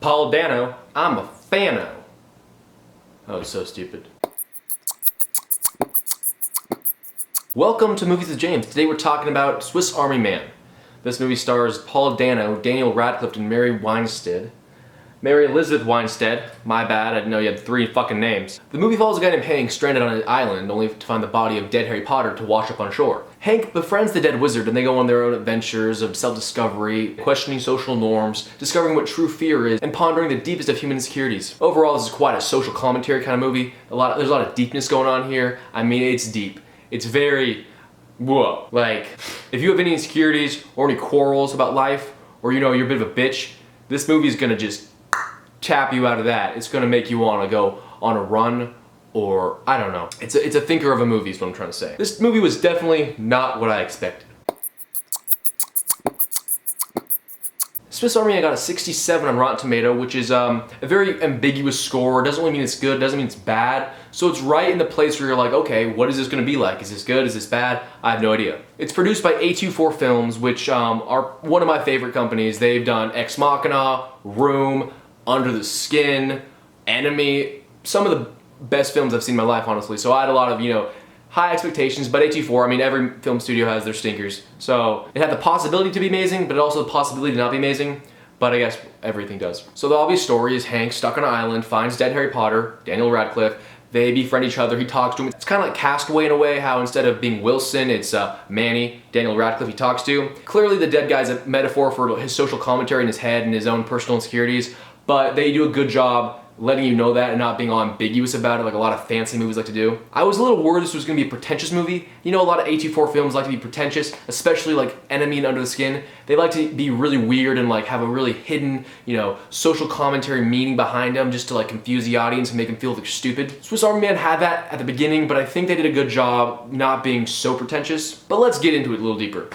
Paul Dano, I'm a fano. Oh, so stupid. Welcome to Movies with James. Today we're talking about Swiss Army Man. This movie stars Paul Dano, Daniel Radcliffe, and Mary Winstead. Mary Elizabeth Winstead. My bad, I didn't know you had 3 fucking names. The movie follows a guy named Hank stranded on an island, only to find the body of dead Harry Potter to wash up on shore. Hank befriends the dead wizard and they go on their own adventures of self-discovery, questioning social norms, discovering what true fear is, and pondering the deepest of human insecurities. Overall, this is quite a social commentary kind of movie. There's a lot of deepness going on here. I mean, it's deep. It's very, whoa. Like, if you have any insecurities or any quarrels about life, or you're a bit of a bitch, this movie is gonna just tap you out of that. It's gonna make you wanna go on a run, or I don't know. It's a thinker of a movie is what I'm trying to say. This movie was definitely not what I expected. Swiss Army Man got a 67 on Rotten Tomato, which is a very ambiguous score. It doesn't really mean it's good, it doesn't mean it's bad. So it's right in the place where you're like, okay, what is this gonna be like? Is this good, is this bad? I have no idea. It's produced by A24 Films, which are one of my favorite companies. They've done Ex Machina, Room, Under the Skin, Enemy, some of the best films I've seen in my life, honestly. So I had a lot of, high expectations, but A24, I mean, every film studio has their stinkers. So it had the possibility to be amazing, but also the possibility to not be amazing, but I guess everything does. So the obvious story is Hank, stuck on an island, finds dead Harry Potter, Daniel Radcliffe. They befriend each other, he talks to him. It's kind of like Castaway in a way, how instead of being Wilson, it's Manny, Daniel Radcliffe he talks to. Clearly the dead guy's a metaphor for his social commentary in his head and his own personal insecurities, but they do a good job letting you know that and not being all ambiguous about it like a lot of fancy movies like to do. I was a little worried this was going to be a pretentious movie. A lot of A24 films like to be pretentious, especially like Enemy and Under the Skin. They like to be really weird and like have a really hidden, social commentary meaning behind them just to like confuse the audience and make them feel like stupid. Swiss Army Man had that at the beginning, but I think they did a good job not being so pretentious. But let's get into it a little deeper.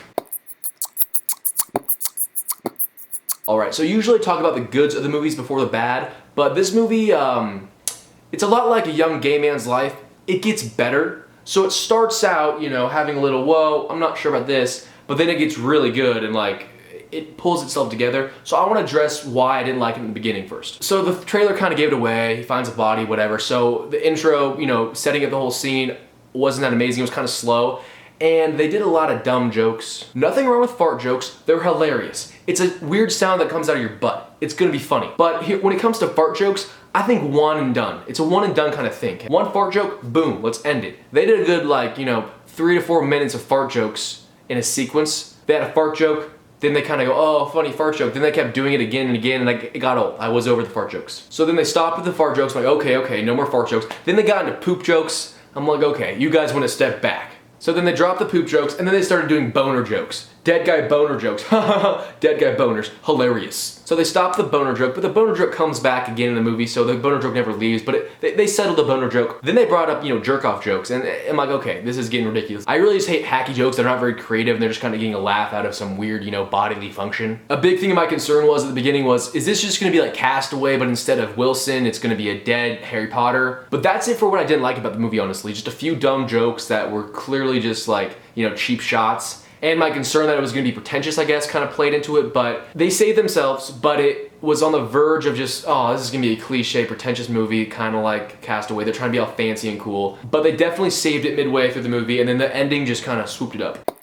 Alright, so usually I talk about the goods of the movies before the bad, but this movie, it's a lot like a young gay man's life. It gets better. So it starts out, having a little, whoa, I'm not sure about this, but then it gets really good and like, it pulls itself together. So I want to address why I didn't like it in the beginning first. So the trailer kind of gave it away, he finds a body, whatever. So the intro, setting up the whole scene wasn't that amazing, it was kind of slow. And they did a lot of dumb jokes. Nothing wrong with fart jokes, they're hilarious. It's a weird sound that comes out of your butt. It's gonna be funny. But here, when it comes to fart jokes, I think one and done. It's a one and done kind of thing. One fart joke, boom, let's end it. They did a good 3 to 4 minutes of fart jokes in a sequence. They had a fart joke, then they kind of go, oh, funny fart joke. Then they kept doing it again and again, and it got old. I was over the fart jokes. So then they stopped with the fart jokes, like, okay, no more fart jokes. Then they got into poop jokes. I'm like, okay, you guys want to step back. So then they dropped the poop jokes, and then they started doing boner jokes. Dead guy boner jokes. Dead guy boners. Hilarious. So they stopped the boner joke, but the boner joke comes back again in the movie, so the boner joke never leaves, but they settled the boner joke. Then they brought up, jerk-off jokes, and I'm like, okay, this is getting ridiculous. I really just hate hacky jokes. They're not very creative, and they're just kind of getting a laugh out of some weird, bodily function. A big thing of my concern was, at the beginning was, is this just gonna be like Castaway, but instead of Wilson, it's gonna be a dead Harry Potter? But that's it for what I didn't like about the movie, honestly. Just a few dumb jokes that were clearly just like, cheap shots. And my concern that it was going to be pretentious, I guess, kind of played into it, but they saved themselves, but it was on the verge of just, oh, this is going to be a cliche, pretentious movie, kind of like Castaway. They're trying to be all fancy and cool, but they definitely saved it midway through the movie, and then the ending just kind of swooped it up.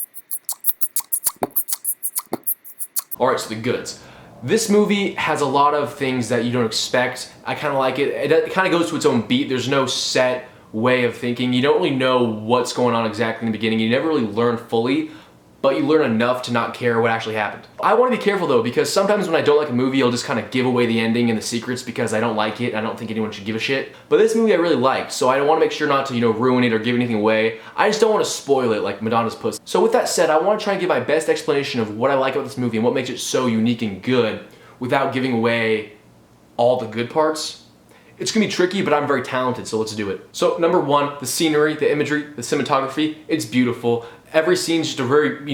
Alright, so the goods. This movie has a lot of things that you don't expect. I kind of like it. It kind of goes to its own beat. There's no set way of thinking. You don't really know what's going on exactly in the beginning. You never really learn fully, but you learn enough to not care what actually happened. I want to be careful though, because sometimes when I don't like a movie, I'll just kind of give away the ending and the secrets because I don't like it. I don't think anyone should give a shit. But this movie I really liked, so I want to make sure not to, ruin it or give anything away. I just don't want to spoil it like Madonna's Puss. So with that said, I want to try and give my best explanation of what I like about this movie and what makes it so unique and good without giving away all the good parts. It's gonna be tricky, but I'm very talented, so let's do it. So number one, the scenery, the imagery, the cinematography, it's beautiful. Every scene's just a very,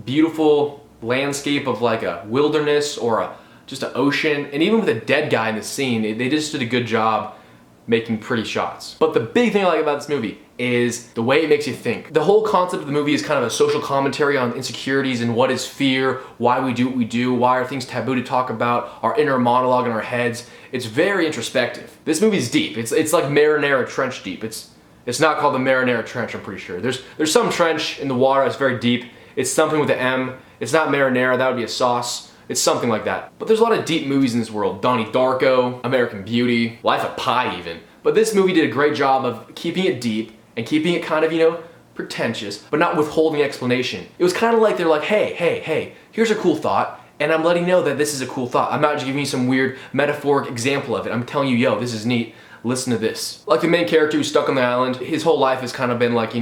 beautiful landscape of like a wilderness or just an ocean. And even with a dead guy in the scene, they just did a good job making pretty shots. But the big thing I like about this movie is the way it makes you think. The whole concept of the movie is kind of a social commentary on insecurities and what is fear, why we do what we do, why are things taboo to talk about, our inner monologue in our heads. It's very introspective. This movie's deep. It's like Marinara Trench deep. It's not called the Marinara Trench, I'm pretty sure. There's some trench in the water that's very deep. It's something with an M. It's not marinara, that would be a sauce. It's something like that. But there's a lot of deep movies in this world. Donnie Darko, American Beauty, Life of Pi even. But this movie did a great job of keeping it deep and keeping it kind of, pretentious, but not withholding explanation. It was kind of like they're like, hey, here's a cool thought, and I'm letting you know that this is a cool thought. I'm not just giving you some weird metaphoric example of it. I'm telling you, yo, this is neat. Listen to this. Like the main character who's stuck on the island, his whole life has kind of been like,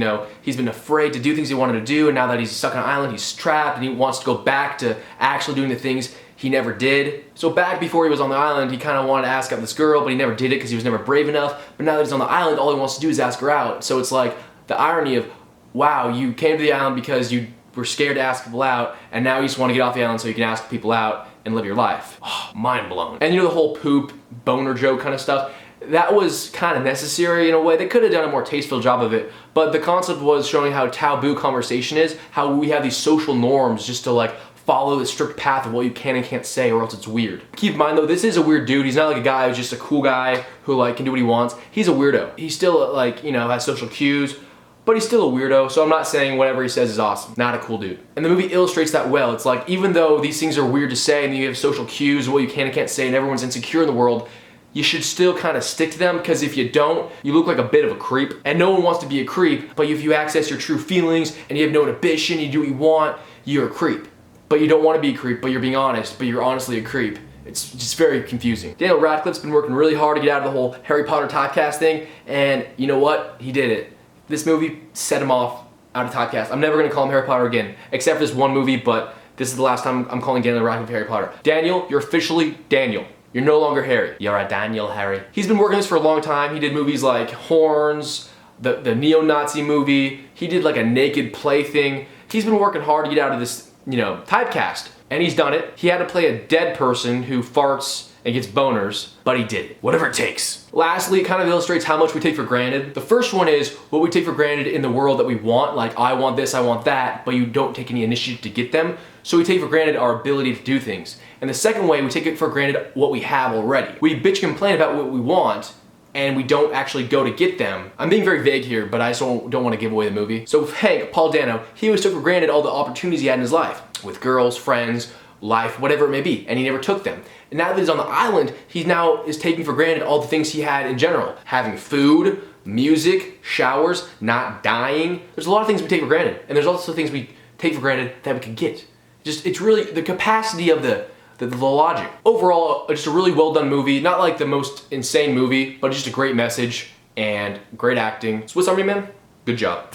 he's been afraid to do things he wanted to do, and now that he's stuck on an island, he's trapped, and he wants to go back to actually doing the things he never did. So back before he was on the island, he kind of wanted to ask out this girl, but he never did it because he was never brave enough. But now that he's on the island, all he wants to do is ask her out. So it's like the irony of, wow, you came to the island because you were scared to ask people out, and now you just want to get off the island so you can ask people out and live your life. Oh, mind blown. And the whole poop, boner joke kind of stuff, that was kind of necessary in a way. They could have done a more tasteful job of it, but the concept was showing how taboo conversation is, how we have these social norms just to like follow the strict path of what you can and can't say or else it's weird. Keep in mind though, this is a weird dude. He's not like a guy who's just a cool guy who like can do what he wants. He's a weirdo. He still like, has social cues, but he's still a weirdo, so I'm not saying whatever he says is awesome. Not a cool dude. And the movie illustrates that well. It's like, even though these things are weird to say and you have social cues of what you can and can't say and everyone's insecure in the world, you should still kind of stick to them, because if you don't, you look like a bit of a creep. And no one wants to be a creep, but if you access your true feelings and you have no inhibition, you do what you want, you're a creep. But you don't want to be a creep, but you're being honest, but you're honestly a creep. It's just very confusing. Daniel Radcliffe's been working really hard to get out of the whole Harry Potter typecast thing, and you know what? He did it. This movie set him off out of typecast. I'm never going to call him Harry Potter again, except for this one movie, but this is the last time I'm calling Daniel Radcliffe Harry Potter. Daniel, you're officially Daniel. You're no longer Harry. You're a Daniel Harry. He's been working on this for a long time. He did movies like Horns, the neo-Nazi movie. He did like a Naked Play thing. He's been working hard to get out of this, typecast. And he's done it. He had to play a dead person who farts and gets boners, but he did it. Whatever it takes. Lastly, it kind of illustrates how much we take for granted. The first one is what we take for granted in the world that we want, like I want this, I want that, but you don't take any initiative to get them. So we take for granted our ability to do things. And the second way, we take it for granted what we have already. We bitch and complain about what we want, and we don't actually go to get them. I'm being very vague here, but I just don't want to give away the movie. So Hank, Paul Dano, he always took for granted all the opportunities he had in his life, with girls, friends, life, whatever it may be, and he never took them. And now that he's on the island, he now is taking for granted all the things he had in general. Having food, music, showers, not dying. There's a lot of things we take for granted, and there's also things we take for granted that we could get. It's really the capacity of the logic. Overall, just a really well done movie. Not like the most insane movie, but just a great message and great acting. Swiss Army Man, good job.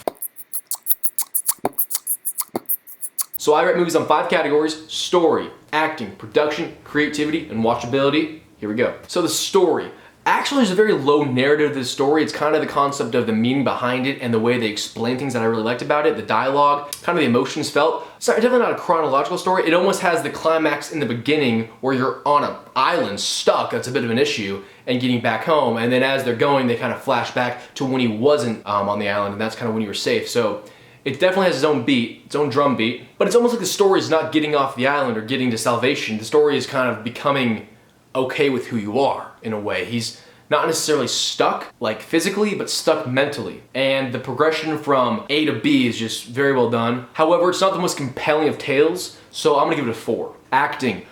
So I rate movies on 5 categories: story, acting, production, creativity, and watchability. Here we go. So the story. Actually, there's a very low narrative to the story. It's kind of the concept of the meaning behind it and the way they explain things that I really liked about it. The dialogue, kind of the emotions felt. So definitely not a chronological story. It almost has the climax in the beginning where you're on an island stuck. That's a bit of an issue, and getting back home. And then as they're going, they kind of flash back to when he wasn't on the island, and that's kind of when you were safe. So it definitely has its own beat, its own drum beat. But it's almost like the story is not getting off the island or getting to salvation. The story is kind of becoming okay with who you are, in a way. He's not necessarily stuck, like physically, but stuck mentally. And the progression from A to B is just very well done. However, it's not the most compelling of tales, so I'm gonna give it a 4. Acting.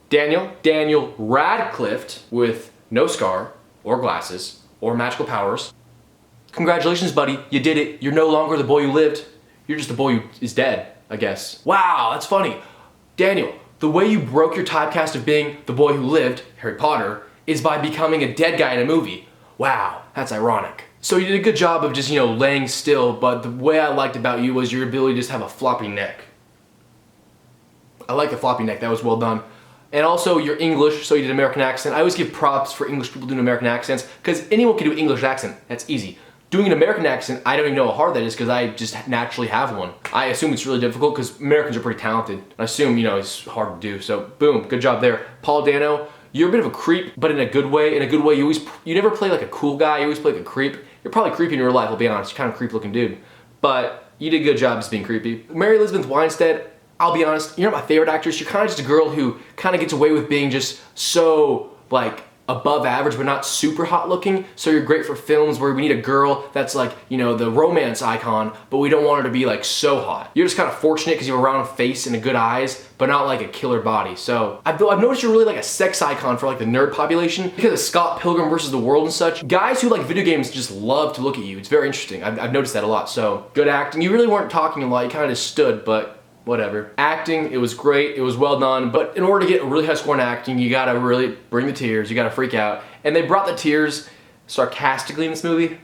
Daniel Radcliffe, with no scar, or glasses, or magical powers. Congratulations, buddy, you did it. You're no longer the boy who lived. You're just the boy who is dead, I guess. Wow, that's funny. Daniel, the way you broke your typecast of being the boy who lived, Harry Potter, is by becoming a dead guy in a movie. Wow, that's ironic. So you did a good job of just, laying still, but the way I liked about you was your ability to just have a floppy neck. I like the floppy neck, that was well done. And also, you're English, so you did American accent. I always give props for English people doing American accents, because anyone can do an English accent, that's easy. Doing an American accent, I don't even know how hard that is, because I just naturally have one. I assume it's really difficult, because Americans are pretty talented. I assume, it's hard to do, so boom, good job there. Paul Dano, you're a bit of a creep, but in a good way. In a good way, you never play like a cool guy, you always play like a creep. You're probably creepy in real life, I'll be honest. You're kind of a creep looking dude. But you did a good job just being creepy. Mary Elizabeth Winstead, I'll be honest, you're not my favorite actress. You're kind of just a girl who kind of gets away with being just so like above average but not super hot looking. So you're great for films where we need a girl that's like, you know, the romance icon, but we don't want her to be like so hot. You're just kind of fortunate because you have a round face and a good eyes, but not like a killer body. So I've noticed you're really like a sex icon for like the nerd population because of Scott Pilgrim versus the World and such. Guys who like video games just love to look at you. It's very interesting. I've noticed that a lot. So good acting. You really weren't talking a lot. You kind of just stood, but whatever. Acting, it was great, it was well done, but in order to get a really high score in acting, you gotta really bring the tears, you gotta freak out. And they brought the tears sarcastically in this movie.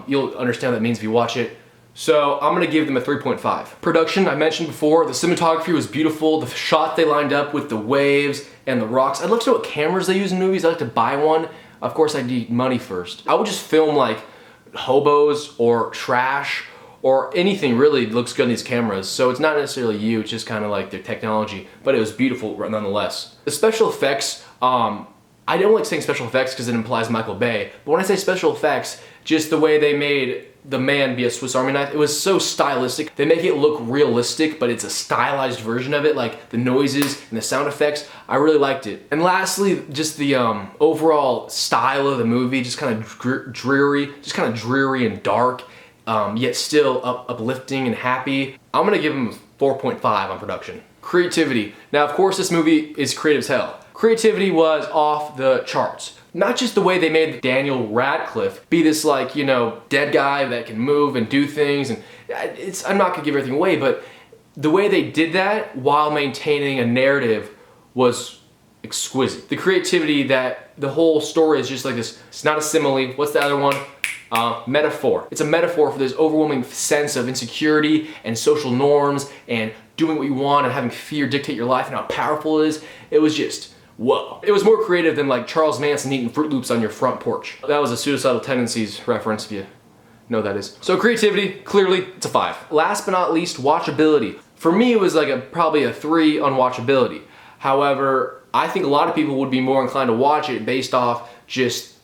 You'll understand what that means if you watch it. So I'm gonna give them a 3.5. Production, I mentioned before, the cinematography was beautiful, the shot they lined up with the waves and the rocks. I'd love to know what cameras they use in movies. I'd like to buy one. Of course, I'd need money first. I would just film like hobos or trash or anything really looks good in these cameras. So it's not necessarily you, it's just kind of like their technology, but it was beautiful nonetheless. The special effects, I don't like saying special effects because it implies Michael Bay, but when I say special effects, just the way they made the man be a Swiss Army knife, it was so stylistic. They make it look realistic, but it's a stylized version of it, like the noises and the sound effects. I really liked it. And lastly, just the overall style of the movie, just kind of dreary and dark. Yet still uplifting and happy. I'm gonna give him 4.5 on production. Creativity. Now, of course, this movie is creative as hell. Creativity was off the charts. Not just the way they made Daniel Radcliffe be this like, you know, dead guy that can move and do things, and I'm not gonna give everything away, but the way they did that while maintaining a narrative was exquisite. The creativity that the whole story is just like this, it's not a simile, what's the other one? Metaphor. It's a metaphor for this overwhelming sense of insecurity and social norms and doing what you want and having fear dictate your life and how powerful it is. It was just, whoa. It was more creative than like Charles Manson eating Fruit Loops on your front porch. That was a Suicidal Tendencies reference if you know what that is. So creativity, clearly, it's a 5. Last but not least, watchability. For me, it was like probably a 3 on watchability. However, I think a lot of people would be more inclined to watch it based off just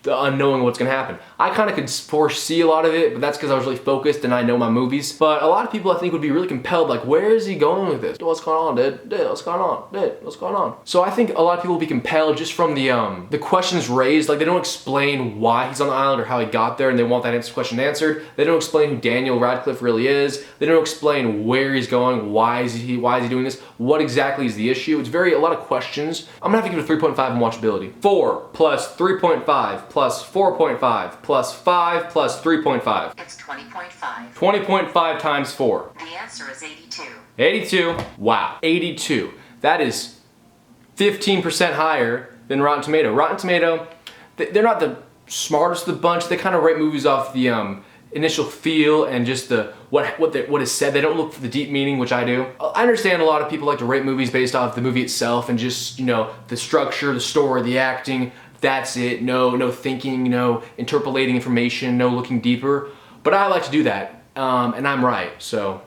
the unknowing what's gonna happen. I kind of could foresee a lot of it, but that's because I was really focused and I know my movies. But a lot of people I think would be really compelled, like, where is he going with this? What's going on, dude? What's going on? What's going on? So I think a lot of people will be compelled just from the questions raised. Like, they don't explain why he's on the island or how he got there, and they want that question answered. They don't explain who Daniel Radcliffe really is. They don't explain where he's going, why is he doing this, what exactly is the issue. It's a lot of questions. I'm gonna have to give it a 3.5 in watchability. 4 plus 3.5 plus 4.5 plus 5 plus 3.5. It's 20.5. 20.5 times 4. The answer is 82. 82. Wow. 82. That is 15% higher than Rotten Tomato. Rotten Tomato, they're not the smartest of the bunch. They kind of rate movies off the initial feel and just what is said. They don't look for the deep meaning, which I do. I understand a lot of people like to rate movies based off the movie itself and just, you know, the structure, the story, the acting. That's it. No thinking, no interpolating information, no looking deeper. But I like to do that, and I'm right, so.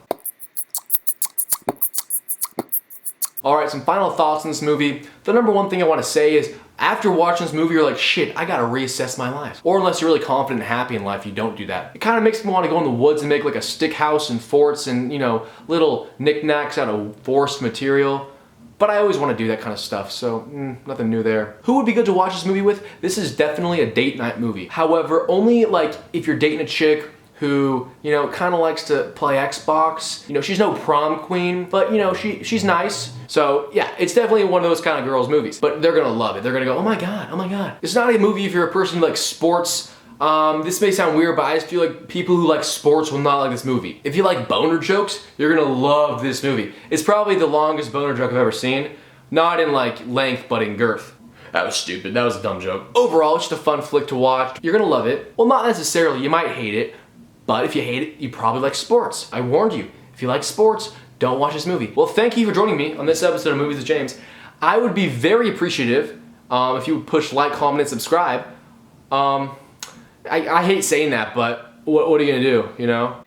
All right, some final thoughts on this movie. The number one thing I want to say is, after watching this movie, you're like, shit, I gotta reassess my life. Or unless you're really confident and happy in life, you don't do that. It kind of makes me want to go in the woods and make like a stick house and forts and, you know, little knickknacks out of forest material. But I always want to do that kind of stuff, so nothing new there. Who would be good to watch this movie with? This is definitely a date night movie. However, only like if you're dating a chick who, you know, kind of likes to play Xbox. You know, she's no prom queen, but you know, she's nice. So yeah, it's definitely one of those kind of girls' movies. But they're gonna love it. They're gonna go, oh my god, oh my god. It's not a movie if you're a person who likes sports. This may sound weird, but I just feel like people who like sports will not like this movie. If you like boner jokes, you're gonna love this movie. It's probably the longest boner joke I've ever seen. Not in like length, but in girth. That was stupid, that was a dumb joke. Overall, it's just a fun flick to watch. You're gonna love it. Well, not necessarily, you might hate it, but if you hate it, you probably like sports. I warned you, if you like sports, don't watch this movie. Well, thank you for joining me on this episode of Movies with James. I would be very appreciative if you would push like, comment, and subscribe. I hate saying that, but what are you gonna do, you know?